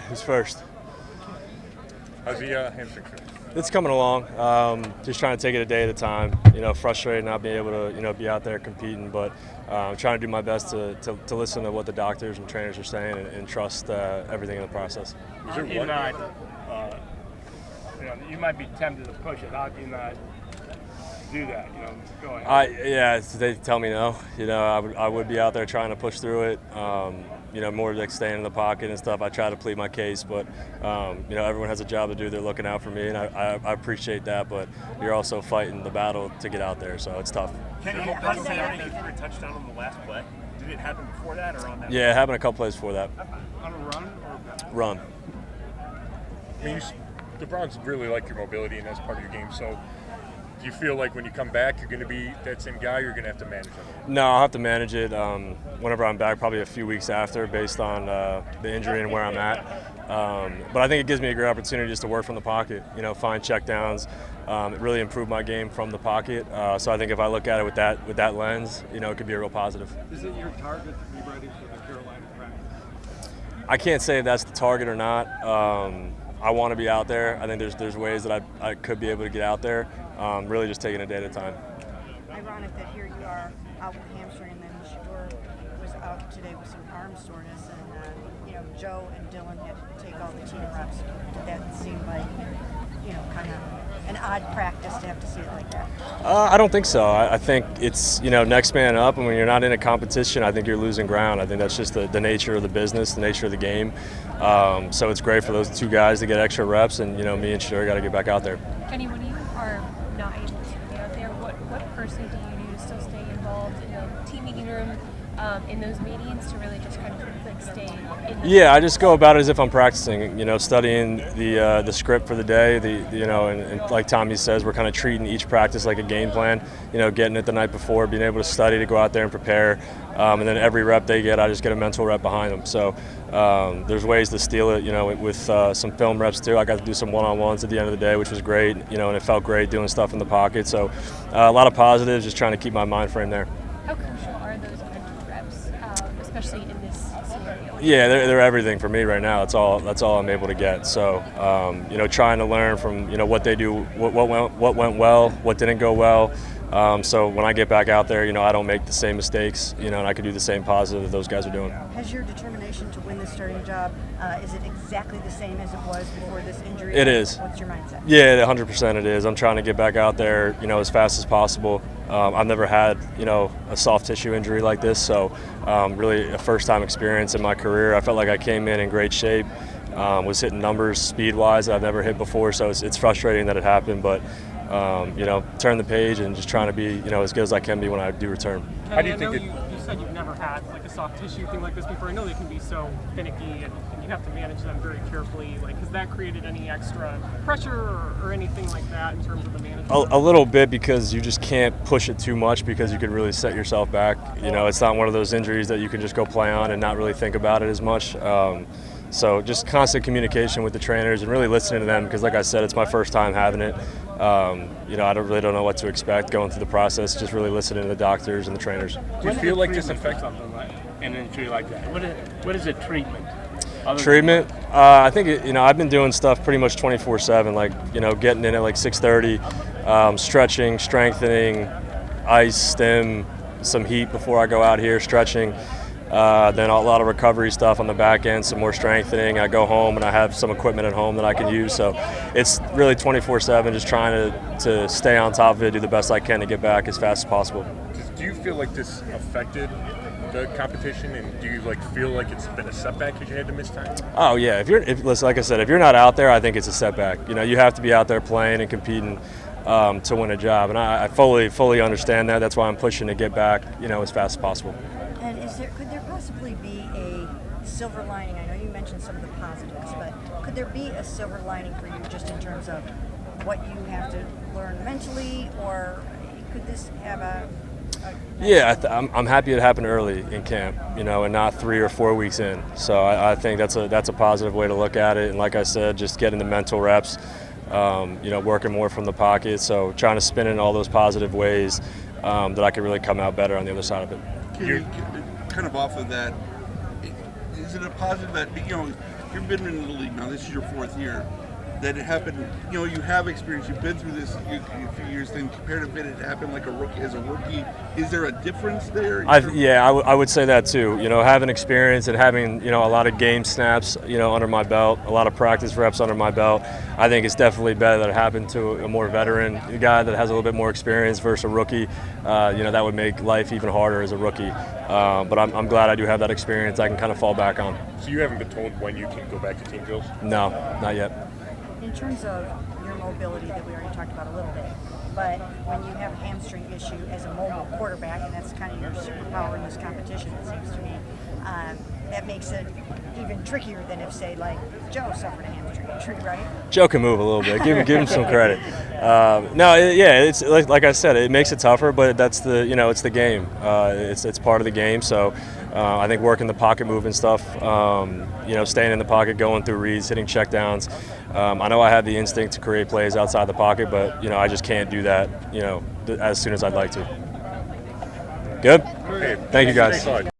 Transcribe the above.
Who's first? How's the hamstring feel? It's coming along. Just trying to take it a day at a time. Frustrated not being able to, be out there competing, but trying to do my best to listen to what the doctors and trainers are saying and trust everything in the process. How do you not, you might be tempted to push it. How do you not do that? Go ahead. They tell me no. I would be out there trying to push through it. More like staying in the pocket and stuff. I try to plead my case, but everyone has a job to do. They're looking out for me, and I appreciate that. But you're also fighting the battle to get out there, so it's tough. Kenny, how did that happen? You threw a touchdown on the last play. Did it happen before that or on that? Yeah, it happened a couple plays before that. On a run or Run. I mean, the Browns really like your mobility, and that's part of your game. So, do you feel like when you come back, you're going to be that same guy, or you're going to have to manage it? No, I'll have to manage it whenever I'm back, probably a few weeks after, based on the injury and where I'm at. But I think it gives me a great opportunity just to work from the pocket, find checkdowns. It really improved my game from the pocket. So I think if I look at it with that lens, it could be a real positive. Is it your target to be ready for the Carolina practice? I can't say if that's the target or not. I want to be out there. I think there's ways that I could be able to get out there. Really just taking it a day at a time. Ironic that here you are out with hamstring, and then Shador was out today with some arm soreness, and Joe and Dylan had to take all the team reps. Did that seem like kind of an odd practice to have to see it like that? I don't think so. I think it's next man up, and when you're not in a competition, I think you're losing ground. I think that's just the nature of the business, the nature of the game. So it's great for those two guys to get extra reps, and me and Shador got to get back out there. Kenny, when you are not able to be out there, what person do you do to still stay involved in the team meeting room, in those meetings, to really just kind of stay in the Yeah, I just go about it as if I'm practicing, studying the script for the day, and like Tommy says, we're kind of treating each practice like a game plan, getting it the night before, being able to study to go out there and prepare, and then every rep they get, I just get a mental rep behind them. So there's ways to steal it, with some film reps too. I got to do some one-on-ones at the end of the day, which was great, and it felt great doing stuff in the pocket. So a lot of positives, just trying to keep my mind frame there. How crucial are those mental reps, especially in this scenario? Yeah, they're everything for me right now. That's all I'm able to get. So, trying to learn from what they do, what went well, what didn't go well. So when I get back out there, I don't make the same mistakes, and I can do the same positive that those guys are doing. Has your determination to win the starting job, is it exactly the same as it was before this injury? It is. What's your mindset? Yeah, 100% it is. I'm trying to get back out there, as fast as possible. I've never had, a soft tissue injury like this, so really a first-time experience in my career. I felt like I came in great shape, was hitting numbers speed-wise that I've never hit before, so it's frustrating that it happened, but turn the page and just trying to be, as good as I can be when I do return. How do you think you said you've never had like a soft tissue thing like this before. I know they can be so finicky, and you have to manage them very carefully. Like, has that created any extra pressure or anything like that in terms of the management? A little bit, because you just can't push it too much, because you could really set yourself back. It's not one of those injuries that you can just go play on and not really think about it as much. So just constant communication with the trainers and really listening to them, because like I said, it's my first time having it. I don't know what to expect going through the process, just really listening to the doctors and the trainers. Do you feel like this affects something like an injury like that? What is it treatment? Treatment? I think, I've been doing stuff pretty much 24/7, like, getting in at like 6:30, stretching, strengthening, ice, stim, some heat before I go out here, stretching. Then a lot of recovery stuff on the back end, some more strengthening. I go home and I have some equipment at home that I can use. So it's really 24/7, just trying to stay on top of it, do the best I can to get back as fast as possible. Do you feel like this affected the competition, and do you feel like it's been a setback because you had to miss time? Oh yeah, listen, like I said, if you're not out there, I think it's a setback. You have to be out there playing and competing to win a job, and I fully understand that. That's why I'm pushing to get back, as fast as possible. And could there possibly be a silver lining? I know you mentioned some of the positives, but could there be a silver lining for you just in terms of what you have to learn mentally, or could this have a Yeah, I'm happy it happened early in camp, and not 3 or 4 weeks in. So I think that's a positive way to look at it. And like I said, just getting the mental reps, working more from the pocket. So trying to spin it in all those positive ways that I could really come out better on the other side of it. Kind of off of that, is it a positive that you've been in the league now, this is your 4th year, that it happened, you know, you have experience, you've been through this a few years, then compared to it happened like as a rookie. Is there a difference there? I would say that too. You know, having experience and having, you know, a lot of game snaps, you know, under my belt, a lot of practice reps under my belt, I think it's definitely better that it happened to a more veteran guy that has a little bit more experience versus a rookie. You know, that would make life even harder as a rookie. But I'm glad I do have that experience I can kind of fall back on. So you haven't been told when you can go back to team drills? No, not yet. In terms of your mobility that we already talked about a little bit, but when you have a hamstring issue as a mobile quarterback, and that's kind of your superpower in this competition, it seems to me, that makes it even trickier than if, say, like Joe suffered a hamstring injury, right? Joe can move a little bit. Give him some credit. It's like I said, it makes it tougher, but that's it's the game. It's part of the game. So I think working the pocket movement stuff, staying in the pocket, going through reads, hitting checkdowns. I know I have the instinct to create plays outside the pocket, but I just can't do that, as soon as I'd like to. Good. Okay. Thank you guys.